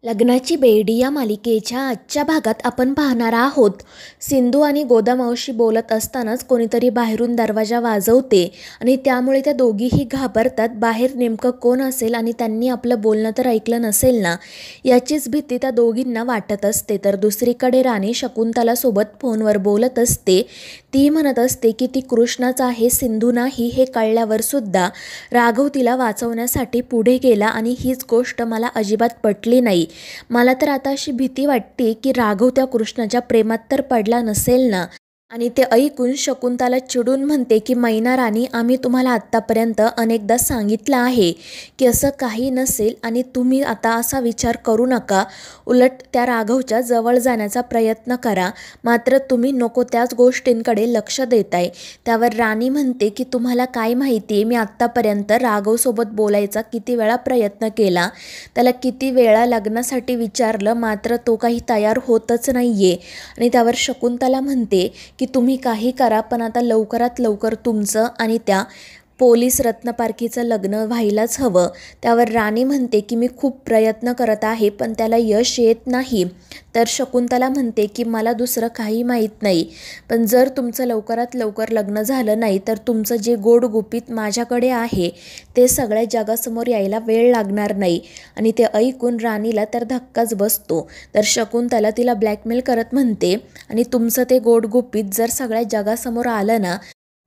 लग्नाची बेडी या मालिकेच्या आजच्या भागात आपण पाहणार आहोत. सिंधू आणि गोदामावशी बोलत असतानाच कोणीतरी बाहेरून दरवाजा वाजवते आणि त्यामुळे त्या दोघीही घाबरतात. बाहेर नेमकं कोण असेल आणि त्यांनी आपलं बोलणं तर ऐकलं नसेल ना, याचीच भीती त्या दोघींना वाटत असते. तर दुसरीकडे राणी शकुंतला सोबत फोनवर बोलत असते. ती म्हणत असते की ती कृष्णाच आहे, सिंधू नाही हे कळल्यावर सुद्धा राघव तिला वाचवण्यासाठी पुढे गेला आणि हीच गोष्ट मला अजिबात पटली नाही. मला तर आता अशी भीती वाटते की राघव त्या कृष्णाच्या प्रेमात तर पडला नसेल ना. आणि ते ऐकून शकुंतला चिडून म्हणते की मैना राणी, आम्ही तुम्हाला आत्तापर्यंत अनेकदा सांगितलं आहे की असं काही नसेल आणि तुम्ही आता असा विचार करू नका. उलट त्या राघवच्या जवळ जाण्याचा प्रयत्न करा, मात्र तुम्ही नको त्याच गोष्टींकडे लक्ष देताय. त्यावर राणी म्हणते की तुम्हाला काय माहिती आहे, मी आत्तापर्यंत राघवसोबत बोलायचा किती वेळा प्रयत्न केला, त्याला किती वेळा लग्नासाठी विचारलं, मात्र तो काही तयार होतच नाही आहे. आणि त्यावर शकुंतला म्हणते की तुम्ही काही करा, पण आता लवकरात लवकर तुमचं आणि त्या पोलीस रत्नपारखीचं लग्न व्हायलाच हवं. त्यावर राणी म्हणते की मी खूप प्रयत्न करत आहे पण त्याला यश येत नाही. तर शकुंतला म्हणते की मला दुसरं काही माहीत नाही, पण जर तुमचं लवकरात लवकर लग्न झालं नाही तर तुमचं जे गोडगुपित माझ्याकडे आहे ते सगळ्या जगासमोर यायला वेळ लागणार नाही. आणि ते ऐकून राणीला तर धक्काच बसतो. तर शकुंतला तिला ब्लॅकमेल करत म्हणते आणि तुमचं ते गोडगुपित जर सगळ्या जगासमोर आलं ना,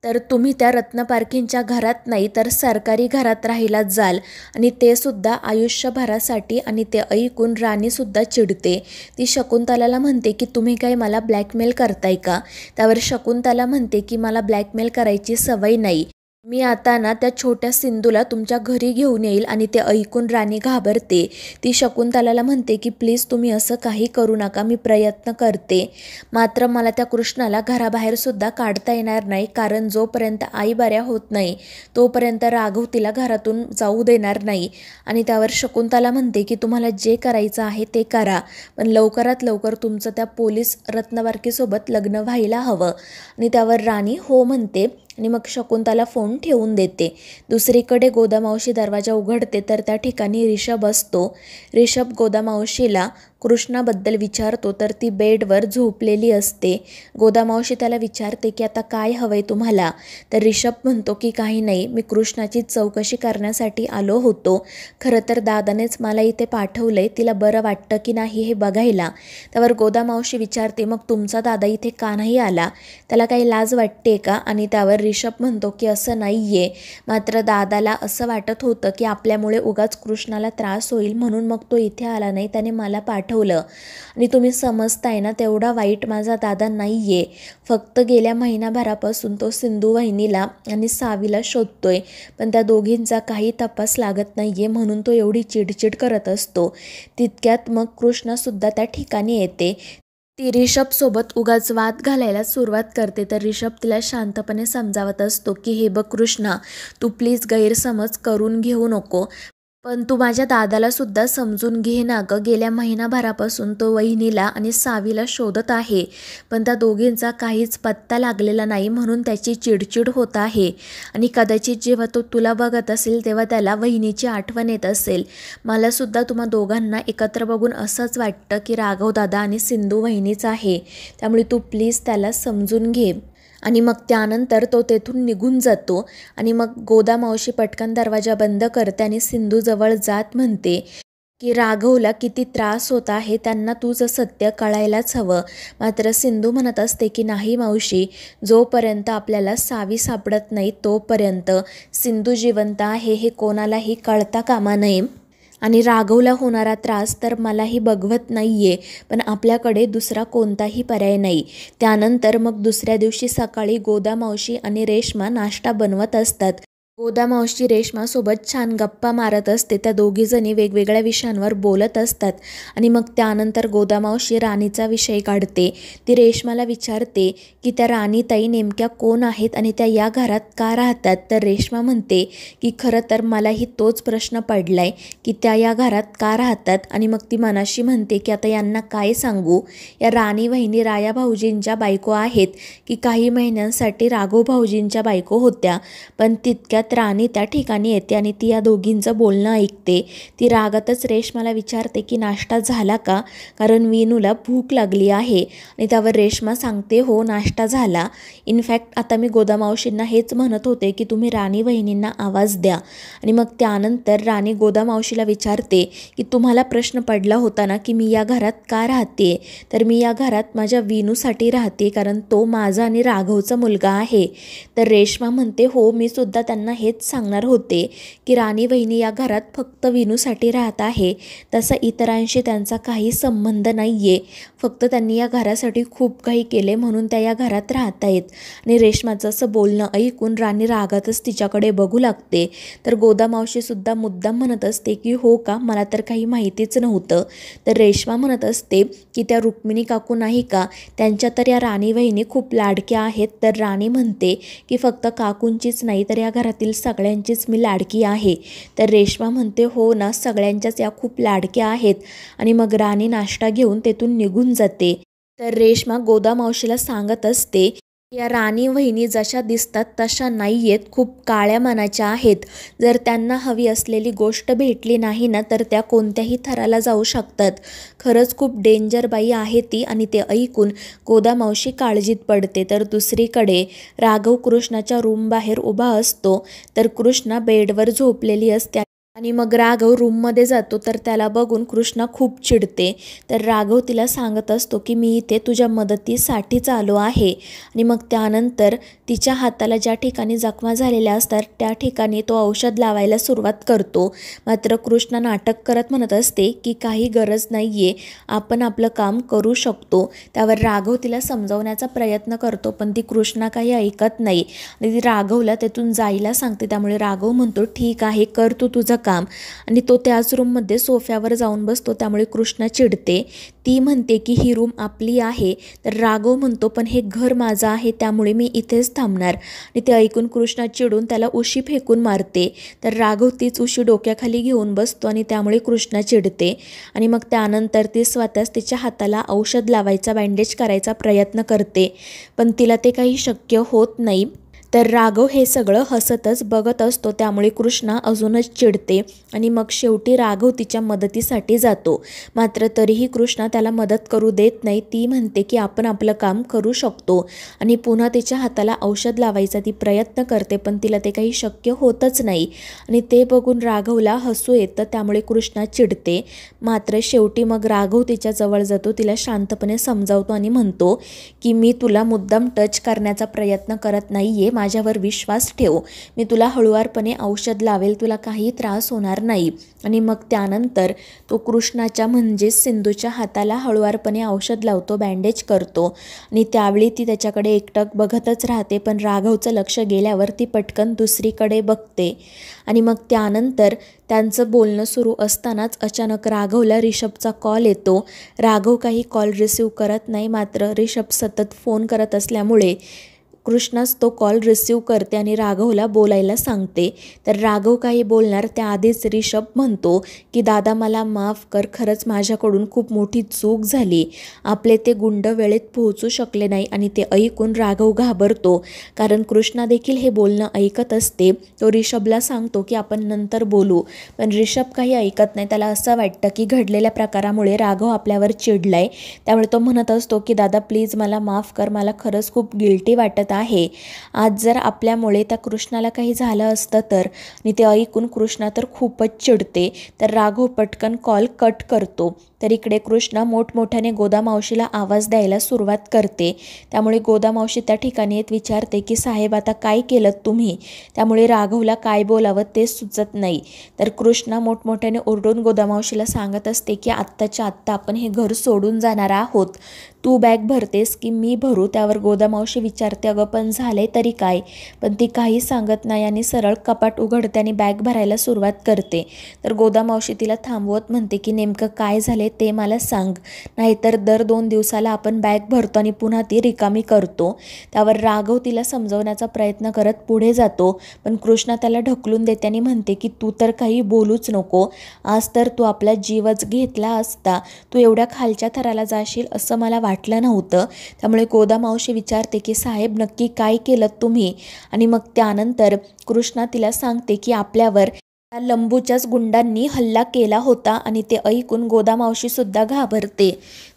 तर तुम्ही त्या रत्नपारखींच्या घरात नाही तर सरकारी घरात राहिलाच जाल, आणि ते सुद्धा आयुष्यभरासाठी. आणि ते ऐकून राणीसुद्धा चिडते. ती शकुंतलाला म्हणते की तुम्ही काय मला ब्लॅकमेल करताय का. त्यावर शकुंतला म्हणते की मला ब्लॅकमेल करायची सवय नाही, मी आता ना त्या छोट्या सिंधूला तुमच्या घरी घेऊन येईल. आणि ते ऐकून राणी घाबरते. ती शकुंतलाला म्हणते की प्लीज तुम्ही असं काही करू नका, मी प्रयत्न करते, मात्र मला त्या कृष्णाला घराबाहेर सुद्धा काढता येणार नाही, कारण जोपर्यंत आई बऱ्या होत नाही तोपर्यंत राघव तिला घरातून जाऊ देणार नाही. आणि त्यावर शकुंतला म्हणते की तुम्हाला जे करायचं आहे ते करा, पण लवकरात लवकर तुमचं त्या पोलीस रत्नपारखीसोबत लग्न व्हायला हवं. आणि त्यावर राणी हो म्हणते आणि मग शकुंतला फोन ठेवून देते. दुसरीकडे गोदामावशी दरवाजा उघडते तर त्या ठिकाणी ऋषभ असतो. ऋषभ गोदामावशीला कृष्णाबद्दल विचारतो तर ती बेडवर झोपलेली असते. गोदामावशी त्याला विचारते की आता काय हवंय तुम्हाला. तर ऋषभ म्हणतो की काही नाही, मी कृष्णाची चौकशी करण्यासाठी आलो होतो. खरं तर दादानेच मला इथे पाठवलंय, तिला बरं वाटतं की नाही हे बघायला. त्यावर गोदामावशी विचारते मग तुमचा दादा इथे का नाही आला, त्याला काही लाज वाटते का. आणि त्यावर ऋषभ म्हणतो की असं नाही आहे, मात्र दादाला असं वाटत होतं की आपल्यामुळे उगाच कृष्णाला त्रास होईल म्हणून मग तो इथे आला नाही, त्याने मला पाठवलं. आणि तुम्ही समजताय ना, तेवढा वाईट माझा दादा नाही आहे. फक्त गेल्या महिनाभरापासून तो सिंधू वहिनीला आणि सावीला शोधतोय, पण त्या दोघींचा काही तपास लागत नाही आहे म्हणून तो एवढी चिडचिड करत असतो. तितक्यात मग कृष्णासुद्धा त्या ठिकाणी येते. ती ऋषभसोबत उगाच वाद घालायला सुरुवात करते. तर ऋषभ तिला शांतपणे समजावत असतो की हे बघ कृष्णा, तू प्लीज गैरसमज करून घेऊ नको, पण तू माझ्या दादाला सुद्धा समजून घे ना गं. गेल्या महिनाभरापासून तो वहिनीला आणि सावीला शोधत आहे, पण त्या दोघींचा काहीच पत्ता लागलेला नाही म्हणून त्याची चिडचिड होत आहे. आणि कदाचित जेव्हा तो तुला बघत असेल तेव्हा त्याला वहिनीची आठवण येत असेल. मला सुद्धा तुम्हा दोघांना एकत्र बघून असंच वाटतं की राघव दादा आणि सिंधू वहिनीच आहे, त्यामुळे तू प्लीज त्याला समजून घे. आणि मग त्यानंतर तो तेथून निघून जातो. आणि मग गोदामावशी पटकन दरवाजा बंद करते आणि सिंधूजवळ जात म्हणते की राघवला किती त्रास होत आहे, त्यांना तुझं सत्य कळायलाच हवं. मात्र सिंधू म्हणत असते की नाही मावशी, जोपर्यंत आपल्याला सावी सापडत नाही तोपर्यंत सिंधू जिवंत आहे हे कोणालाही कळता कामा नये. आणि राघवला होणारा त्रास तर मलाही बघवत नाही आहे, पण आपल्याकडे दुसरा कोणताही पर्याय नाही. त्यानंतर मग दुसऱ्या दिवशी सकाळी गोदामावशी आणि रेश्मा नाश्ता बनवत असतात. गोदामावशी रेश्मासोबत छान गप्पा मारत असते. त्या दोघीजणी वेगवेगळ्या विषयांवर बोलत असतात. आणि मग त्यानंतर गोदामावशी राणीचा विषय काढते. ती रेश्माला विचारते की त्या राणीताई नेमक्या कोण आहेत आणि त्या या घरात का राहतात. तर रेश्मा म्हणते की खरं तर मलाही तोच प्रश्न पडलाय की त्या या घरात का राहतात. आणि मग ती मनाशी म्हणते की आता यांना काय सांगू, या राणी वहिनी राया भाऊजींच्या बायको आहेत की काही महिन्यांसाठी राघव भाऊजींच्या बायको होत्या. पण तितक्यात तेवढ्यात राणी त्या ठिकाणी येते आणि ती या दोघींचं बोलणं ऐकते. ती रागातच रेश्माला विचारते की नाश्ता झाला का, कारण विनूला भूक लागली आहे. आणि त्यावर रेश्मा सांगते हो नाश्ता झाला. इनफॅक्ट आता मी गोदामावशींना हेच म्हणत होते की तुम्ही राणी वहिनींना आवाज द्या. आणि मग त्यानंतर राणी गोदामावशीला विचारते की तुम्हाला प्रश्न पडला होता ना की मी या घरात का राहते, तर मी या घरात माझ्या विनूसाठी राहते, कारण तो माझा आणि राघवचा मुलगा आहे. तर रेश्मा म्हणते हो मी सुद्धा त्यांना हेच सांगणार होते की राणी वहिनी या घरात फक्त विनूसाठी राहत आहे, तसा इतरांशी त्यांचा काही संबंध नाही आहे. फक्त त्यांनी या घरासाठी खूप काही केले म्हणून त्या या घरात राहत आहेत. आणि रेश्माचं असं बोलणं ऐकून राणी रागातच तिच्याकडे बघू लागते. तर गोदामावशीसुद्धा मुद्दाम म्हणत असते की हो का, मला तर काही माहितीच नव्हतं. तर रेश्मा म्हणत असते की त्या रुक्मिणी काकू नाही का, त्यांच्या तर या राणी वहिनी खूप लाडक्या आहेत. तर राणी म्हणते की फक्त काकूंचीच नाही तर या घरातील सगळ्यांचीच मी लाडकी आहे. तर रेश्मा म्हणते हो ना, सगळ्यांच्याच या खूप लाडक्या आहेत. आणि मग राणी नाश्ता घेऊन तेथून निघून जाते. तर रेश्मा गोदामावशीला सांगत असते या राणी वहिनी जशा दिसतात तशा नाही आहेत, खूप काळ्या मनाच्या आहेत. जर त्यांना हवी असलेली गोष्ट भेटली नाही ना तर त्या कोणत्याही थराला जाऊ शकतात. खरंच खूप डेंजर बाई आहे ती. आणि ते ऐकून गोदामावशी काळजीत पडते. तर दुसरीकडे राघव कृष्णाच्या रूम बाहेर उभा असतो. तर कृष्णा बेडवर झोपलेली असते आणि मग राघव रूममध्ये जातो. तर त्याला बघून कृष्णा खूप चिडते. तर राघव तिला सांगत असतो की मी इथे तुझ्या मदतीसाठीच आलो आहे. आणि मग त्यानंतर तिच्या हाताला ज्या ठिकाणी जखमा झालेल्या असतात त्या ठिकाणी तो औषध लावायला सुरुवात करतो. मात्र कृष्णा नाटक करत म्हणत असते की काही गरज नाही आहे, आपण आपलं काम करू शकतो. त्यावर राघव तिला समजावण्याचा प्रयत्न करतो पण ती कृष्णा काही ऐकत नाही आणि ती राघवला तेथून जायला सांगते. त्यामुळे राघव म्हणतो ठीक आहे, कर तू तुझं काम. आणि तो त्याच रूममध्ये सोफ्यावर जाऊन बसतो. त्यामुळे कृष्णा चिडते. ती म्हणते की ही रूम आपली आहे. तर राघव म्हणतो पण हे घर माझं आहे त्यामुळे मी इथेच थांबणार. आणि ते ऐकून कृष्णा चिडून त्याला उशी फेकून मारते. तर राघव तीच उशी डोक्याखाली घेऊन बसतो आणि त्यामुळे कृष्णा चिडते. आणि मग त्यानंतर ती स्वतःच तिच्या हाताला औषध लावायचा, बँडेज करायचा प्रयत्न करते पण तिला ते काही शक्य होत नाही. तर राघव हे सगळं हसतच बघत असतो. त्यामुळे कृष्णा अजूनच चिडते आणि मग शेवटी राघव तिच्या मदतीसाठी जातो. मात्र तरीही कृष्णा त्याला मदत करू देत नाही. ती म्हणते की आपण आपलं काम करू शकतो आणि पुन्हा तिच्या हाताला औषध लावायचा ती प्रयत्न करते पण तिला ते काही शक्य होतच नाही. आणि ते बघून राघवला हसू येतं. त्यामुळे कृष्णा चिडते. मात्र शेवटी मग राघव तिच्या जवळ जातो, तिला शांतपणे समजावतो आणि म्हणतो की मी तुला मुद्दाम टच करण्याचा प्रयत्न करत नाही आहे, माझ्यावर विश्वास ठेव, मी तुला हळुवारपणे औषध लावेल, तुला काही त्रास होणार नाही. आणि मग त्यानंतर तो कृष्णाच्या म्हणजेच सिंधूच्या हाताला हळुवारपणे औषध लावतो, बँडेज करतो. आणि त्यावेळी ती त्याच्याकडे एकटक बघतच राहते पण राघवचं लक्ष गेल्यावर ती पटकन दुसरीकडे बघते. आणि मग त्यानंतर त्यांचं बोलणं सुरू असतानाच अचानक राघवला रिषभचा कॉल येतो. राघव काही कॉल रिसीव्ह करत नाही. मात्र रिषभ सतत फोन करत असल्यामुळे कृष्णाच तो कॉल रिसीव्ह करते आणि राघवला बोलायला सांगते. तर राघव काही बोलणार त्याआधीच रिषभ म्हणतो की दादा मला माफ कर, खरंच माझ्याकडून खूप मोठी चूक झाली, आपले ते गुंड वेळेत पोहोचू शकले नाही. आणि ते ऐकून राघव घाबरतो कारण कृष्णा देखील हे बोलणं ऐकत असते. तो रिषभला सांगतो की आपण नंतर बोलू पण रिषभ काही ऐकत नाही. त्याला असं वाटतं की घडलेल्या प्रकारामुळे राघव आपल्यावर चिडलाय. त्यामुळे तो म्हणत असतो की दादा प्लीज मला माफ कर, मला खरंच खूप गिल्टी वाटत आहे. आज जर आपल्यामुळे त्या कृष्णाला काही झालं असतं तर. आणि ते ऐकून कृष्णा तर खूपच चिडते. तर राघव पटकन कॉल कट करतो. तर इकडे कृष्णा मोठमोठ्याने गोदामावशीला आवाज द्यायला सुरुवात करते. त्यामुळे गोदामावशी त्या ठिकाणी येत विचारते की साहेब आता काय केलं तुम्ही. त्यामुळे राघवला काय बोलावं ते सुचत नाही. तर कृष्णा मोठमोठ्याने ओरडून गोदामावशीला सांगत असते की आत्ताच्या आत्ता आपण हे घर सोडून जाणार आहोत, तू बॅग भरतेस की मी भरू. त्यावर गोदामावशी विचारते अगं पण झाले तरी काय. पण ती काही सांगत नाही आणि सरळ कपाट उघडते आणि बॅग भरायला सुरुवात करते. तर गोदामावशी तिला थांबवत म्हणते की नेमकं काय झाले ते मला सांग, नाहीतर दर 2 दिवसाला आपण बॅग भरतो आणि पुन्हा ती रिकामी करतो. त्यावर राघव तिला समजवण्याचा प्रयत्न करत पुढे जातो पण कृष्णा त्याला ढकलून देते आणि म्हणते की तू तर काही बोलूच नको, आज तर तू आपला जीवच घेतला असता, तू एवढ्या खालच्या थराला जाशील असं मला वाटलं नव्हतं. त्यामुळे गोदा मावशी विचारते की साहेब नक्की काय केलं तुम्ही? आणि मग त्यानंतर कृष्णा तिला सांगते की आपल्यावर त्या लंबूच्याच गुंडांनी हल्ला केला होता. आणि ते ऐकून गोदा मावशीसुद्धा घाबरते.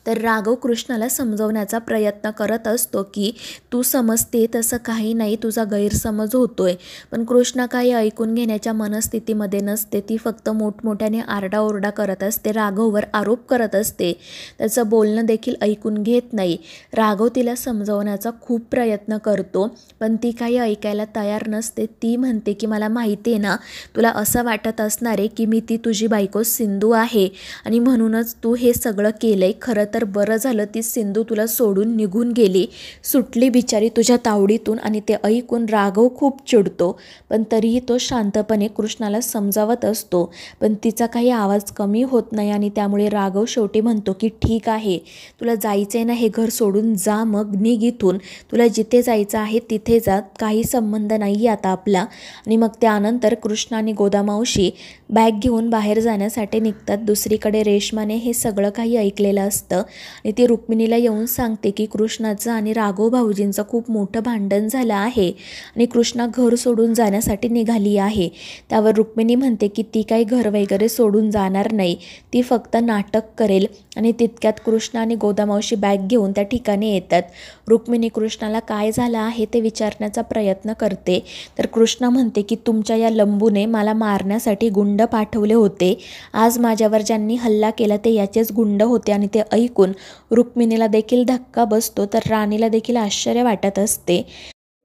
तर राघव कृष्णाला समजवण्याचा प्रयत्न करत असतो की तू समजते तसं काही नाही, तुझा गैरसमज होतोय. पण कृष्णा काही ऐकून घेण्याच्या मनस्थितीमध्ये नसते. ती फक्त मोठमोठ्याने आरडाओरडा करत असते, राघववर आरोप करत असते, त्याचं बोलणं देखील ऐकून घेत नाही. राघव तिला समजवण्याचा खूप प्रयत्न करतो पण ती काही ऐकायला तयार नसते. ती म्हणते की मला माहिती आहे ना, तुला असं वाटत असणार आहे की मी ती तुझी बायको सिंधू आहे आणि म्हणूनच तू हे सगळं केलंय. खरं तर बरं झालं ती सिंधू तुला सोडून निघून गेली, सुटली बिचारी तुझ्या तावडीतून. आणि ते ऐकून राघव खूप चिडतो पण तरीही तो शांतपणे कृष्णाला समजावत असतो. पण तिचा काही आवाज कमी होत नाही आणि त्यामुळे राघव शेवटी म्हणतो की ठीक आहे, तुला जायचं ना हे घर सोडून जा, मग निघ इथून, तुला जिथे जायचं आहे तिथे जा, काही संबंध नाही आता आपला. आणि मग त्यानंतर कृष्णा आणि गोदा मावशी बॅग घेऊन बाहेर जाण्यासाठी निघतात. दुसरीकडे रेश्माने हे सगळं काही ऐकलेलं असतं आणि ती रुक्मिणीला येऊन सांगते की कृष्णाचं आणि राघव भाऊजींचं खूप मोठं भांडण झालं आहे आणि कृष्णा घर सोडून जाण्यासाठी निघाली आहे. त्यावर रुक्मिणी म्हणते की ती काही घर वगैरे सोडून जाणार नाही, ती फक्त नाटक करेल. आणि तितक्यात कृष्णा आणि गोदा मावशी बॅग घेऊन त्या ठिकाणी येतात. रुक्मिणी कृष्णाला काय झालं आहे ते विचारण्याचा प्रयत्न करते. तर कृष्णा म्हणते की तुमच्या या लंबूने मला मारण्यासाठी गुंड पाठवले होते, आज माझ्यावर ज्यांनी हल्ला केला ते याचेच गुंड होते. आणि ते ऐकून रुक्मिणीला देखील धक्का बसतो. तर राणीला देखील आश्चर्य वाटत असते.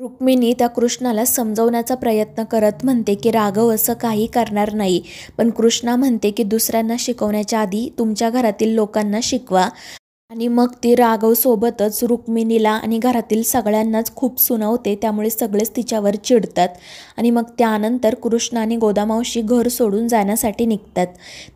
रुक्मिणी त्या कृष्णाला समजवण्याचा प्रयत्न करत म्हणते की राघव असं काही करणार नाही, पण कृष्णा म्हणते की दुसऱ्यांना शिकवण्याच्या आधी तुमच्या घरातील लोकांना शिकवा. आणि मग ती राघवसोबतच रुक्मिणीला आणि घरातील सगळ्यांनाच खूप सुनावते. त्यामुळे सगळेच तिच्यावर चिडतात. आणि मग त्यानंतर कृष्णा आणि गोदा मावशी घर सोडून जाण्यासाठी निघतात.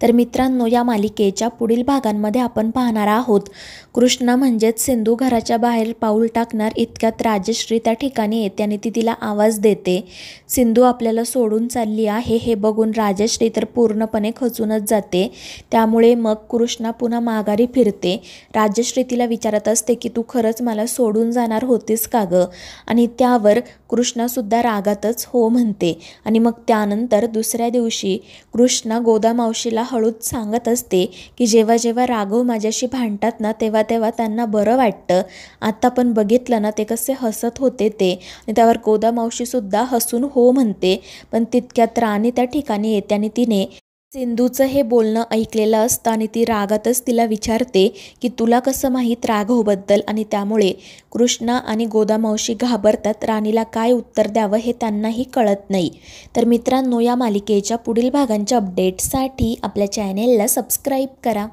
तर मित्रांनो, या मालिकेच्या पुढील भागांमध्ये आपण पाहणार आहोत कृष्णा म्हणजेच सिंधू घराच्या बाहेर पाऊल टाकणार इतक्यात राजश्री त्या ठिकाणी येते आणि ती तिला आवाज देते. सिंधू आपल्याला सोडून चालली आहे हे बघून राजश्री तर पूर्णपणे खचूनच जाते. त्यामुळे मग कृष्णा पुन्हा माघारी फिरते. राजश्री तिला विचारत असते की तू खरंच मला सोडून जाणार होतीस का गं? आणि त्यावर कृष्णासुद्धा रागातच हो म्हणते. आणि मग त्यानंतर दुसऱ्या दिवशी कृष्णा गोदा मावशीला हळूच सांगत असते की जेव्हा जेव्हा राघव माझ्याशी भांडतात ना तेव्हा तेव्हा त्यांना बरं वाटतं. आता पण बघितलं ना ते कसे हसत होते ते. आणि त्यावर गोदा मावशीसुद्धा हसून हो म्हणते. पण तितक्यात राणी त्या ठिकाणी येते आणि तिने सिंधूचं हे बोलणं ऐकलेलं असतं आणि ती रागातच तिला विचारते की तुला कसं माहीत राघवबद्दल? आणि त्यामुळे कृष्णा आणि गोदा मावशी घाबरतात. राणीला काय उत्तर द्यावं हे त्यांनाही कळत नाही. तर मित्रांनो, या मालिकेच्या पुढील भागांच्या अपडेट्ससाठी आपल्या चॅनेलला सबस्क्राईब करा.